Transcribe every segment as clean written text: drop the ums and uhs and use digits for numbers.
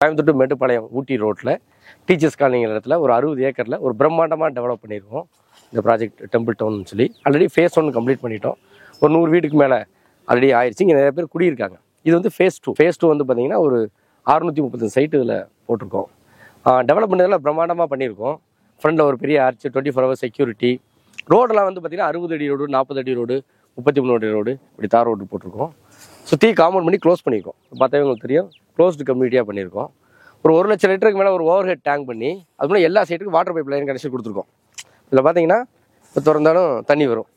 Coimbatore to Mettupalayam ஊட்டி ரோட்டில் teachers காலனிங்கிற இடத்துல ஒரு 60 ஏக்கரில் ஒரு பிரம்மாண்டமாக டெவலப் பண்ணியிருக்கோம். இந்த ப்ராஜெக்ட் டெம்பிள் டவுன்னு சொல்லி ஆல்ரெடி ஃபேஸ் 1 கம்ப்ளீட் பண்ணிட்டோம். ஒரு 100 வீட்டுக்கு மேலே ஆல்ரெடி ஆயிடுச்சு. இங்கே நிறைய பேர் குடியிருக்காங்க. இது வந்து ஃபேஸ் 2. ஃபேஸ் 2 வந்து பார்த்திங்கன்னா ஒரு 630 சைட்டு இதில் போட்டிருக்கோம். டெவலப் பண்ணதெல்லாம் பிரம்மாண்டமாக பண்ணியிருக்கோம். ஃப்ரண்டில் ஒரு பெரிய ஆர்ச், 24 hours செக்யூரிட்டி. ரோடெல்லாம் வந்து பார்த்திங்கன்னா 60 அடி ரோடு, 40 அடி ரோடு, 33 அடி ரோடு, இப்படி தார் ரோடு போட்டிருக்கோம். சுற்றி காம்பவுண்ட் பண்ணி க்ளோஸ் பண்ணியிருக்கோம். பார்த்தாவே உங்களுக்கு தெரியும், க்ளோஸ்டு கம்யூனிட்டியாக பண்ணியிருக்கோம். ஒரு 1 லட்சம் லிட்டருக்கு மேலே ஒரு ஓவர் ஹெட் டேங்க் பண்ணி அது மூலம் எல்லா சைட்டுக்கும் வாட்டர் பைப் லைன் கனெக்ஷன் கொடுத்துருக்கோம். இதில் பார்த்தீங்கன்னா இப்போ திறந்தாலும் தண்ணி வரும்.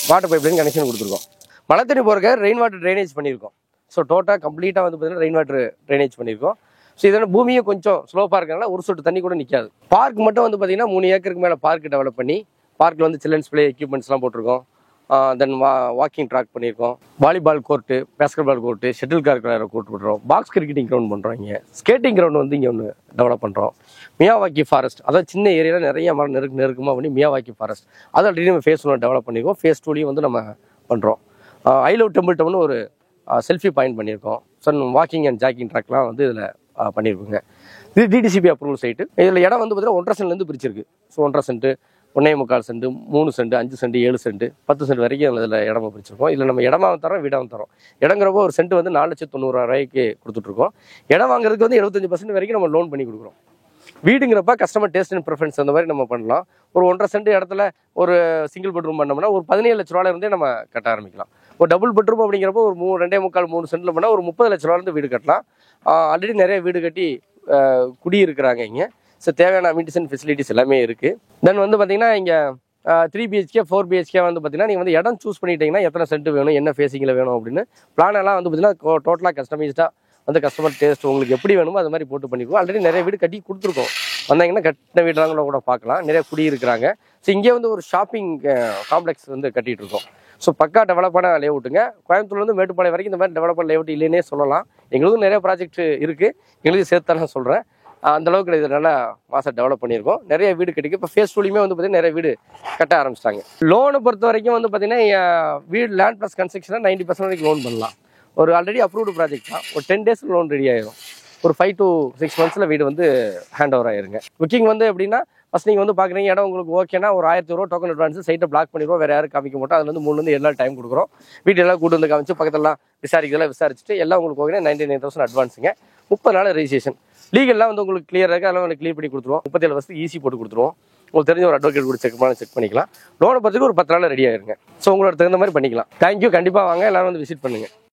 வாட்டர் பைப் லைன் கனெக்ஷன் கொடுத்துருக்கோம். மழை தண்ணி போகிறக்க ரெயின் வாட்டர் ட்ரைனேஜ் பண்ணியிருக்கோம். ஸோ டோட்டலாக கம்ப்ளீட்டாக வந்து பார்த்தீங்கன்னா ரெயின் வாட்டர் ட்ரைனேஜ் பண்ணியிருக்கோம். ஸோ இதனால் பூமியும் கொஞ்சம் ஸ்லோப்பாக இருக்கிறனால ஒரு சொட்டு தண்ணி கூட நிற்காது. பார்க் மட்டும் வந்து பார்த்தீங்கன்னா 3 ஏக்கருக்கு மேலே பார்க் டெவலப் பண்ணி பார்க்கில் வந்து சில்ட்ரன்ஸ் ப்ளே எக்யூப்மெண்ட்ஸ்லாம் போட்டிருக்கோம். தென் வாக்கிங் ட்ராக் பண்ணியிருக்கோம். Volleyball court, basketball court, shuttle cork விளையாடுற கோர்ட் பண்ணுறோம். பாக்ஸ் கிரிக்கெட்டிங் கிரவுண்ட் பண்ணுறோம். இங்கே ஸ்கேட்டிங் கிரவுண்ட் வந்து இங்கே ஒன்று டெவலப் பண்ணுறோம். மியாவாக்கி ஃபாரஸ்ட், அதாவது சின்ன ஏரியாவில் நிறைய மரம் நெருக்கமாக பண்ணி மியாவாக்கி ஃபாரஸ்ட் அதை ஆல்ரெடி நம்ம ஃபேஸ் 1 டெவலப் பண்ணியிருக்கோம். ஃபேஸ் 2லையும் வந்து நம்ம பண்ணுறோம். ஐ லவ் டெம்பிள் டவுன் ஒரு செல்ஃபி பாயிண்ட் பண்ணியிருக்கோம். ஸோ வாக்கிங் அண்ட் ஜாக்கிங் ட்ராக்லாம் வந்து இதில் பண்ணியிருக்கோங்க. இது டிடிசிபி அப்ரூவல் சைட்டு. இதில் இடம் வந்து பார்த்தீங்கன்னா 1.5 சென்ட்லேருந்து பிரிச்சிருக்கு. So 1.5 cent, 1.25 cent, 3 cent, 5 cent, 7 cent, 10 cent வரைக்கும் இதில் இடமா பிரிச்சிருக்கோம். இதில் நம்ம இடமாவும் தரோம், வீடாகவும் தரோம். இடங்கிறப்போ ஒரு சென்ட் வந்து 4,90,000 கொடுத்துட்ருக்கோம். இடம் வாங்குறதுக்கு வந்து 75% வரைக்கும் நம்ம லோன் பண்ணி கொடுக்குறோம். வீடுங்கிறப்ப கஸ்டமர் டேஸ்ட் அண்ட் ப்ரிஃபரன்ஸ் அந்த மாதிரி நம்ம பண்ணலாம். ஒரு 1.5 சென்ட் இடத்துல ஒரு சிங்கிள் பெட்ரூம் பண்ணோம்னா ஒரு 17 லட்ச ரூபாயிலிருந்தே நம்ம கட்ட ஆரம்பிக்கலாம். ஒரு டபுள் பெட்ரூம் அப்படிங்கிறப்போ ஒரு 2.25-3 சென்ட்ல பண்ணால் ஒரு 30 லட்ச ரூபாயிலிருந்து வீடு கட்டலாம். ஆல்ரெடி நிறைய வீடு கட்டி குடியிருக்கிறாங்க இங்கே. ஸோ தேவையான அமினிட்டிஸ் அண்ட் ஃபெசிலிட்டிஸ் எல்லாமே இருக்குது. தென் வந்து பார்த்தீங்கன்னா இங்கே 3 BHK 4 BHK வந்து பார்த்தீங்கன்னா நீங்கள் வந்து இடம் சூஸ் பண்ணிட்டீங்கன்னா எத்தனை சென்ட் வேணும், என்ன ஃபேஸிங்கில் வேணும் அப்படின்னு பிளான் எல்லாம் வந்து பார்த்தீங்கன்னா டோட்டலாக கஸ்டமைஸ்டாக வந்து கஸ்டமர் டேஸ்ட் உங்களுக்கு எப்படி வேணுமோ அது மாதிரி போட்டு பண்ணிக்குவோம். ஆல்ரெடி நிறைய வீடு கட்டி கொடுத்துருக்கோம். வந்தாங்கன்னா கட்டின வீடுலாம் கூட பார்க்கலாம். நிறைய குடியிருக்கிறாங்க. ஸோ இங்கே வந்து ஒரு ஷாப்பிங் காம்ப்ளெக்ஸ் வந்து கட்டிகிட்டு இருக்கோம். ஸோ பக்கா டெவலப்பான லேஅவுட்டுங்க. கோயம்புத்தூர்லேருந்து மேட்டுப்பாளையம் வரைக்கும் இந்த மாதிரி டெவலப்பர் லேஅவுட் இல்லைன்னே சொல்லலாம். எங்களுக்கும் நிறைய ப்ராஜெக்ட் இருக்குது. எங்களுக்கு சேர்த்து நான் சொல்கிறேன். அந்தளவுக்கு இது நல்லா மாதம் டெவலப் பண்ணியிருக்கோம். நிறைய வீடு கட்டிக்கு இப்போ ஃபேஸ் 2லையுமே வந்து பார்த்தீங்கன்னா நிறைய வீடு கட்ட ஆரம்பிச்சிட்டாங்க. லோனை பொறுத்த வரைக்கும் வந்து பார்த்தீங்கன்னா வீடு லேண்ட் ப்ளஸ் கன்ஸ்ட்ரக்ஷனாக 90% வரைக்கும் லோன் பண்ணலாம். ஒரு ஆல்ரெடி அப்ரூவ்டு ப்ராஜெக்ட் தான். ஒரு 10 days லோன் ரெடி ஆயிடும். ஒரு 5 to 6 months வீடு வந்து ஹேண்ட் ஓவர் ஆயிருங்க. புக்கிங் வந்து எப்படின்னா ஃபஸ்ட் நீங்கள் வந்து பார்க்குறீங்க, இடம் உங்களுக்கு ஓகேனா ஒரு 1000 ரூபா டோக்கன் அட்வான்ஸ், சைட்டை பிளாக் பண்ணிடுவோம். வேறு யாரும் காமிக்க மாட்டோம். அதுல வந்து 3 7 நாள் டைம் கொடுக்குறோம். வீட்டெல்லாம் கூட்டு வந்து காமிச்சு பக்கத்துலாம் விசாரிச்சுட்டு எல்லாம் உங்களுக்கு ஓகே 99,000 அட்வான்ஸுங்க. 30 நாள் ரெஜிஸ்ட்ரேஷன். லீகல்லாம் வந்து உங்களுக்கு கிளியர் இருக்குது. அதெல்லாம் வந்து கிளியர் பண்ணி கொடுத்துருவோம். 37 வருஷத்துக்கு ஈஸி போட்டு கொடுத்துருவோம். உங்களுக்கு தெரிஞ்ச ஒரு அட்வொகேட் கூட செக் பண்ணிக்கலாம். லோனை பொறுத்துக்கு ஒரு 10 நாள் ரெடி ஆயிருங்க. ஸோ உங்களோட தகுந்த மாதிரி பண்ணிக்கலாம். தேங்க்யூ. கண்டிப்பாக வாங்க, எல்லாரும் வந்து விசிட் பண்ணுங்கள்.